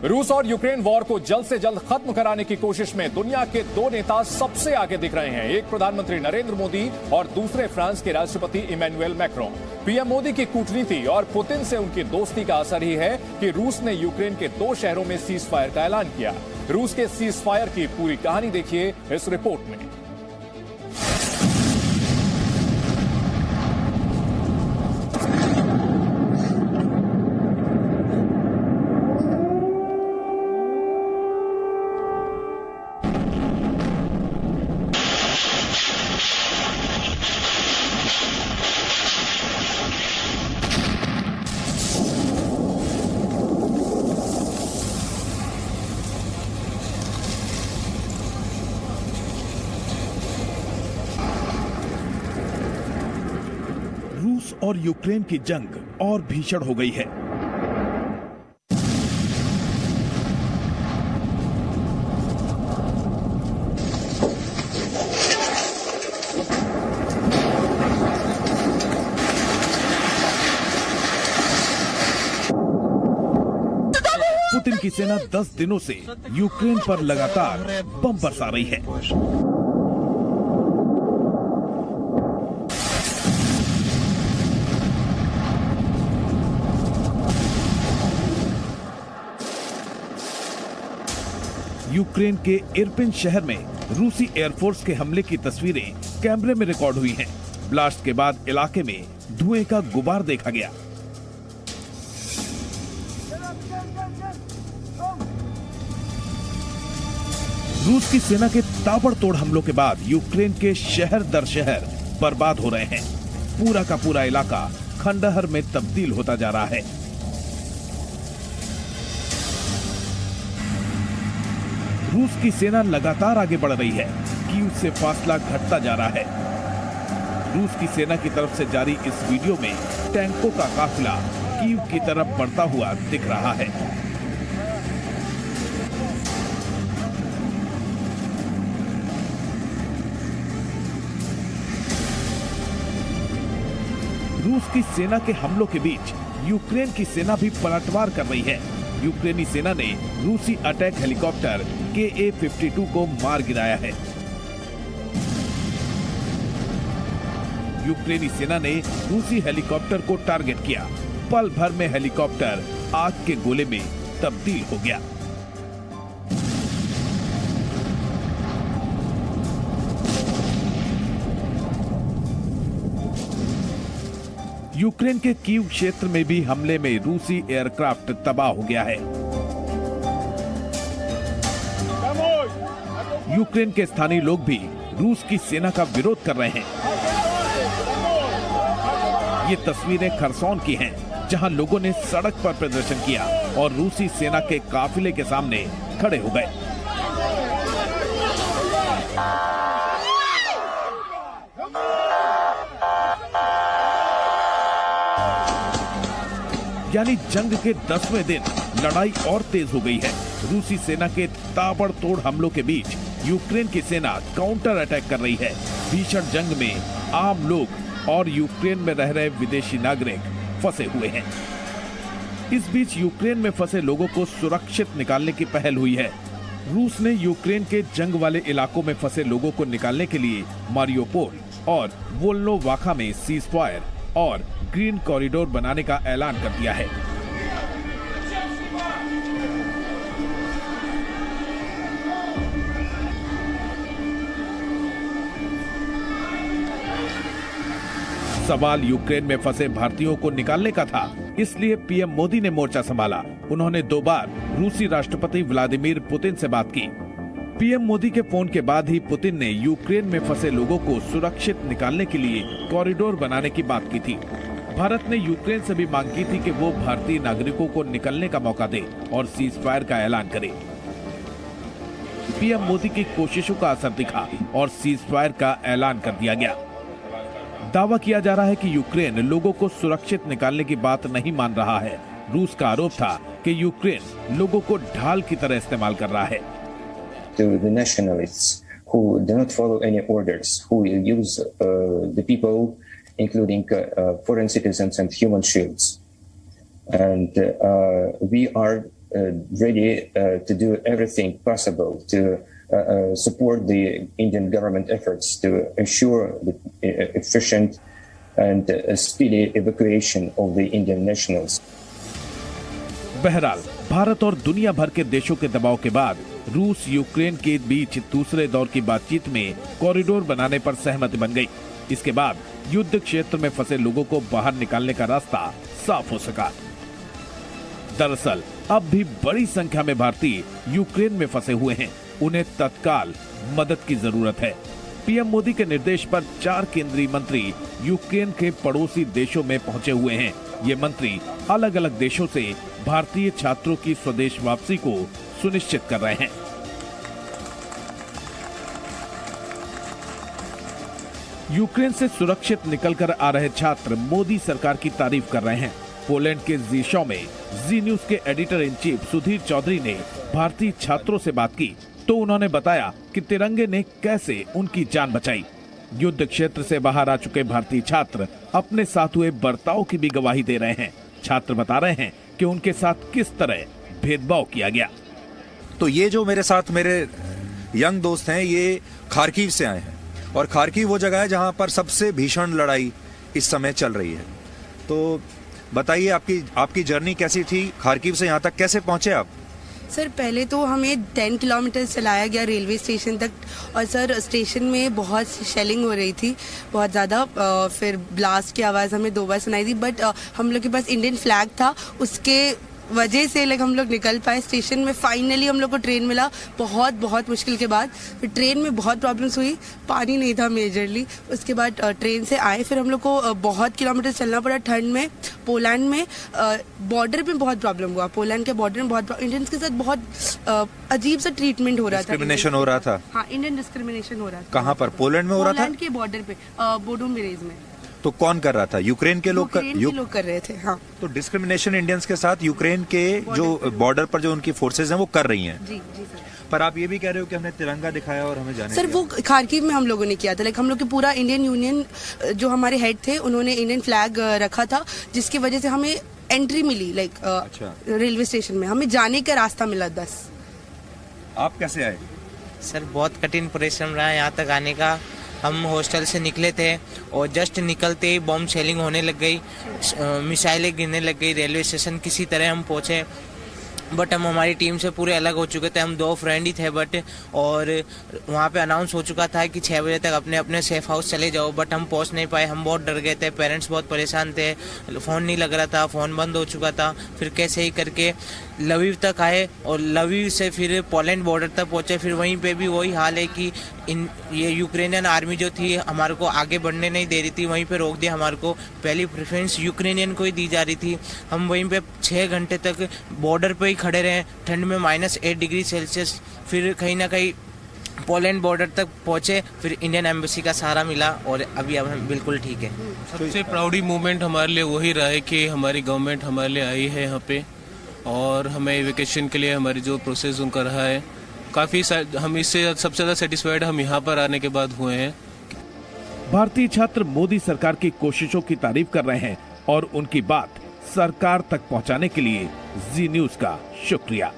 रूस और Ukraine war को जल्द से जल्द खत्म कराने की कोशिश में दुनिया के दो नेता सबसे आगे दिख रहे हैं। एक प्रधानमंत्री नरेंद्र मोदी और दूसरे फ्रांस के राष्ट्रपति इमैनुएल मैक्रोन। पीएम मोदी की कूटनीति और पुतिन से उनकी दोस्ती का असर ही है कि रूस ने यूक्रेन के 2 शहरों में सीज फायर का ऐलान किया। रूस के सीज फायर की पूरी कहानी देखिए इस रिपोर्ट में। रूस और यूक्रेन की जंग और भीषण हो गई है। पुतिन की सेना 10 दिनों से यूक्रेन पर लगातार बम बरसा रही है। यूक्रेन के इरपिन शहर में रूसी एयरफोर्स के हमले की तस्वीरें कैमरे में रिकॉर्ड हुई हैं। ब्लास्ट के बाद इलाके में धुएं का गुबार देखा गया। रूस की सेना के ताबड़तोड़ हमलों के बाद यूक्रेन के शहर दर शहर बर्बाद हो रहे हैं। पूरा का पूरा इलाका खंडहर में तब्दील होता जा रहा है। रूस की सेना लगातार आगे बढ़ रही है। कीव से फासला घटता जा रहा है। रूस की सेना की तरफ से जारी इस वीडियो में टैंकों का काफिला कीव की तरफ बढ़ता हुआ दिख रहा है। रूस की सेना के हमलों के बीच यूक्रेन की सेना भी पलटवार कर रही है। यूक्रेनी सेना ने रूसी अटैक हेलीकॉप्टर KA-52 को मार गिराया है। यूक्रेनी सेना ने रूसी हेलीकॉप्टर को टारगेट किया। पल भर में हेलीकॉप्टर आग के गोले में तब्दील हो गया। यूक्रेन के कीव क्षेत्र में भी हमले में रूसी एयरक्राफ्ट तबाह हो गया है। यूक्रेन के स्थानीय लोग भी रूस की सेना का विरोध कर रहे हैं। ये तस्वीरें खरसोन की हैं, जहां लोगों ने सड़क पर प्रदर्शन किया और रूसी सेना के काफिले के सामने खड़े हो गए। यानी जंग के 10वें दिन लड़ाई और तेज हो गई है। रूसी सेना के ताबड़तोड़ हमलों के बीच यूक्रेन की सेना काउंटर अटैक कर रही है। भीषण जंग में आम लोग और यूक्रेन में रह रहे विदेशी नागरिक फंसे हुए हैं। इस बीच यूक्रेन में फंसे लोगों को सुरक्षित निकालने की पहल हुई है। रूस ने यूक्रेन के जंग वाले इलाकों में फंसे लोगों को निकालने के लिए मारियोपोल और वोल्नोवाखा में सीज फायर और ग्रीन कॉरिडोर बनाने का ऐलान कर दिया है। सवाल यूक्रेन में फंसे भारतीयों को निकालने का था, इसलिए पीएम मोदी ने मोर्चा संभाला। उन्होंने 2 बार रूसी राष्ट्रपति व्लादिमीर पुतिन से बात की। पीएम मोदी के फोन के बाद ही पुतिन ने यूक्रेन में फंसे लोगों को सुरक्षित निकालने के लिए कॉरिडोर बनाने की बात की थी। भारत ने यूक्रेन से भी मांग की थी कि वो भारतीय नागरिकों को निकलने का मौका दे और सीज फायर का ऐलान करे। पीएम मोदी की कोशिशों का असर दिखा और सीज फायर का ऐलान कर दिया गया। दावा किया जा रहा है कि यूक्रेन लोगों को सुरक्षित निकालने की बात नहीं मान रहा है। रूस का आरोप था कि यूक्रेन लोगों को ढाल की तरह इस्तेमाल कर रहा है। The nationalists who do not follow any orders, who use the people, including foreign citizens and human shields, and we are ready to do everything possible to support the Indian government efforts to ensure the efficient and speedy evacuation of the Indian nationals. बहरहाल भारत और दुनिया भर के देशों के दबाव के बाद रूस यूक्रेन के बीच दूसरे दौर की बातचीत में कॉरिडोर बनाने पर सहमति बन गई। इसके बाद युद्ध क्षेत्र में फंसे लोगों को बाहर निकालने का रास्ता साफ हो सका। दरअसल अब भी बड़ी संख्या में भारतीय यूक्रेन में फंसे हुए हैं, उन्हें तत्काल मदद की जरूरत है। पीएम मोदी के निर्देश पर 4 केंद्रीय मंत्री यूक्रेन के पड़ोसी देशों में पहुंचे हुए हैं। ये मंत्री अलग अलग देशों से भारतीय छात्रों की स्वदेश वापसी को सुनिश्चित कर रहे हैं। यूक्रेन से सुरक्षित निकलकर आ रहे छात्र मोदी सरकार की तारीफ कर रहे हैं। पोलैंड के ज़ीशॉ में जी न्यूज के editor in chief Sudhir Chaudhary ने भारतीय छात्रों से बात की तो उन्होंने बताया कि तिरंगे ने कैसे उनकी जान बचाई। युद्ध क्षेत्र से बाहर आ चुके भारतीय छात्र अपने साथ हुए बर्ताव की भी गवाही दे रहे हैं। छात्र बता रहे हैं कि उनके साथ किस तरह भेदभाव किया गया। तो ये जो मेरे साथ मेरे यंग दोस्त हैं, ये खार्किव से आए हैं और खार्किव वो जगह है जहां पर सबसे भीषण लड़ाई इस समय चल रही है। तो बताइए आपकी जर्नी कैसी थी? खार्किव से यहाँ तक कैसे पहुंचे आप? सर पहले तो हमें 10 किलोमीटर चलाया गया रेलवे स्टेशन तक और सर स्टेशन में बहुत शेलिंग हो रही थी, बहुत ज़्यादा। फिर ब्लास्ट की आवाज़ हमें 2 बार सुनाई दी, बट हम लोग के पास इंडियन फ्लैग था, उसके वजह से हम लोग निकल पाए स्टेशन में। फाइनली हम लोग को ट्रेन मिला बहुत मुश्किल के बाद। फिर ट्रेन में बहुत प्रॉब्लम्स हुई, पानी नहीं था मेजरली। उसके बाद ट्रेन से आए, फिर हम लोग को बहुत किलोमीटर चलना पड़ा ठंड में। पोलैंड में बॉर्डर पे बहुत प्रॉब्लम हुआ, पोलैंड के बॉर्डर में बहुत इंडियंस के साथ बहुत अजीब सा ट्रीटमेंट हो रहा था। डिस्क्रिमिनेशन हो रहा था? हाँ, इंडियन डिस्क्रिमिनेशन हो रहा था। कहाँ पर? पोलैंड में हो रहा था? पोलैंड के बॉर्डर पे, बोडोमिरेज में। तो कौन कर रहा था? यूक्रेन के लोग लोग कर रहे थे। हाँ। तो डिस्क्रिमिनेशन इंडियंस के साथ यूक्रेन के जो बॉर्डर पर जो उनकी फोर्सेज हैं वो कर रही हैं। जी सर। पर आप ये भी कह रहे हो कि हमने तिरंगा दिखाया और हमें जाने सर वो खार्किव में हम लोगों ने किया था। हम लोग के पूरा इंडियन यूनियन जो हमारे हेड थे उन्होंने इंडियन फ्लैग रखा था, जिसकी वजह से हमें एंट्री मिली रेलवे स्टेशन में, हमें जाने का रास्ता मिला 10। आप कैसे आए? सर बहुत कठिन परिश्रम रहा यहाँ तक आने का। हम हॉस्टल से निकले थे और जस्ट निकलते ही बॉम्ब शेलिंग होने लग गई, मिसाइलें गिरने लग गई। रेलवे स्टेशन किसी तरह हम पहुँचे, बट हम हमारी टीम से पूरे अलग हो चुके थे। हम 2 फ्रेंड ही थे और वहाँ पे अनाउंस हो चुका था कि 6 बजे तक अपने अपने सेफ हाउस चले जाओ, बट हम पहुँच नहीं पाए। हम बहुत डर गए थे, पेरेंट्स बहुत परेशान थे, फ़ोन नहीं लग रहा था, फ़ोन बंद हो चुका था। फिर कैसे ही करके लवीव तक आए और लवीव से फिर पोलैंड बॉर्डर तक पहुँचे। फिर वहीं पे भी वही हाल है कि ये यूक्रेनियन आर्मी जो थी हमारे को आगे बढ़ने नहीं दे रही थी, वहीं पे रोक दिया। हमारे को पहली प्रेफरेंस यूक्रेनियन को ही दी जा रही थी। हम वहीं पे 6 घंटे तक बॉर्डर पे ही खड़े रहे ठंड में, -8 डिग्री सेल्सियस। फिर कहीं ना कहीं पोलैंड बॉर्डर तक पहुंचे, फिर इंडियन एम्बेसी का सहारा मिला और अभी अब हम बिल्कुल ठीक है। सबसे प्राउडी मोमेंट हमारे लिए वही रहा है कि हमारी गवर्नमेंट हमारे लिए आई है यहाँ पे और हमें एविकेशन के लिए हमारी जो प्रोसेस उनका रहा है काफ़ी, हम इससे सबसे ज़्यादा सेटिस्फाइड हम यहाँ पर आने के बाद हुए हैं। भारतीय छात्र मोदी सरकार की कोशिशों की तारीफ कर रहे हैं और उनकी बात सरकार तक पहुंचाने के लिए जी न्यूज का शुक्रिया।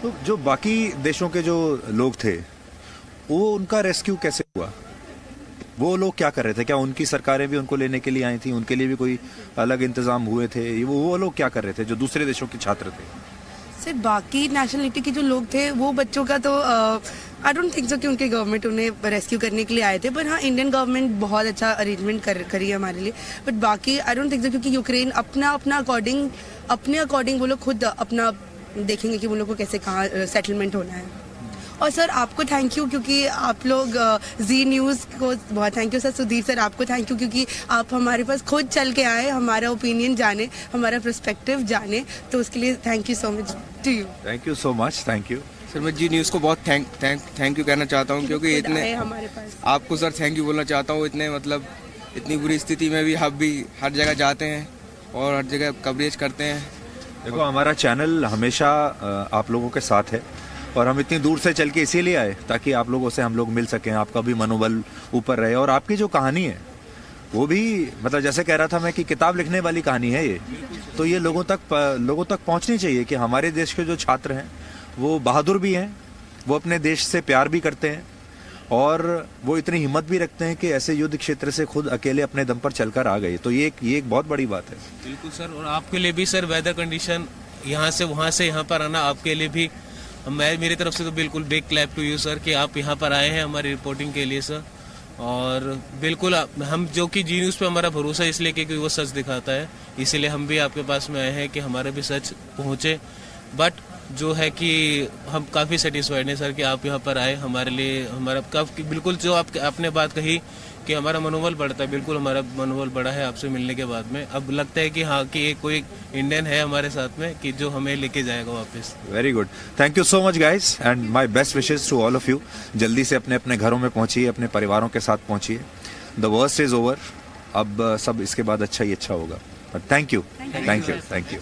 तो जो बाकी देशों के जो लोग थे वो उनका रेस्क्यू कैसे हुआ? वो लोग क्या कर रहे थे? क्या उनकी सरकारें भी उनको लेने के लिए आई थी? उनके लिए भी कोई अलग इंतजाम हुए थे? वो लोग क्या कर रहे थे जो दूसरे देशों के छात्र थे? सर बाकी नेशनलिटी के जो लोग थे वो बच्चों का तो आई डोंट थिंक सो कि उनके गवर्नमेंट उन्हें रेस्क्यू करने के लिए आए थे, पर हाँ इंडियन गवर्नमेंट बहुत अच्छा अरेंजमेंट करी है हमारे लिए। बट बाकी आई डोंट थिंक सो, क्योंकि यूक्रेन अपने अकॉर्डिंग वो लोग खुद अपना देखेंगे कि वो लोग को कैसे कहाँ सेटलमेंट होना है। और सर आपको थैंक यू, क्योंकि आप लोग जी न्यूज़ को बहुत thank you sir. Sudhir sir आपको थैंक यू, क्योंकि आप हमारे पास खुद चल के आए, हमारा ओपिनियन जाने, हमारा पर्सपेक्टिव जाने, तो उसके लिए thank you so much to you. Thank you so much. Thank you sir. मैं जी न्यूज़ को बहुत थैंक यू कहना चाहता हूँ, क्योंकि इतने हमारे पास आपको सर थैंक यू बोलना चाहता हूँ। इतनी बुरी स्थिति में भी आप भी हर जगह जाते हैं और हर जगह कवरेज करते हैं। देखो हमारा चैनल हमेशा आप लोगों के साथ है और हम इतनी दूर से चल के इसीलिए आए ताकि आप लोगों से हम लोग मिल सकें, आपका भी मनोबल ऊपर रहे। और आपकी जो कहानी है वो भी मतलब जैसे कह रहा था मैं कि किताब लिखने वाली कहानी है ये, तो ये लोगों तक पहुंचनी चाहिए कि हमारे देश के जो छात्र हैं वो बहादुर भी हैं, वो अपने देश से प्यार भी करते हैं और वो इतनी हिम्मत भी रखते हैं कि ऐसे युद्ध क्षेत्र से खुद अकेले अपने दम पर चलकर आ गए। तो ये एक बहुत बड़ी बात है। बिल्कुल सर, और आपके लिए भी सर वेदर कंडीशन यहाँ से वहाँ से यहाँ पर आना आपके लिए भी मेरी तरफ से तो बिल्कुल big clap to you sir कि आप यहाँ पर आए हैं हमारी रिपोर्टिंग के लिए सर। और बिल्कुल हम जो कि जी न्यूज़ पे हमारा भरोसा इसलिए क्योंकि वो सच दिखाता है, इसीलिए हम भी आपके पास में आए हैं कि हमारे भी सच पहुँचे। बट जो है कि हम काफ़ी सेटिस्फाइड हैं सर कि आप यहाँ पर आए हमारे लिए। हमारा काफ़ी बिल्कुल जो आपने बात कही कि हमारा मनोबल बढ़ता है, बिल्कुल हमारा मनोबल बढ़ा है आपसे मिलने के बाद में। अब लगता है कि हाँ कि कोई इंडियन है हमारे साथ में कि जो हमें लेके जाएगा वापस। Very good, thank you so much guys and my best wishes to all of you. जल्दी से अपने अपने घरों में पहुंचिए, अपने परिवारों के साथ पहुंचिए। द वर्स्ट इज ओवर, अब सब इसके बाद अच्छा ही अच्छा होगा। Thank you, thank you, thank you.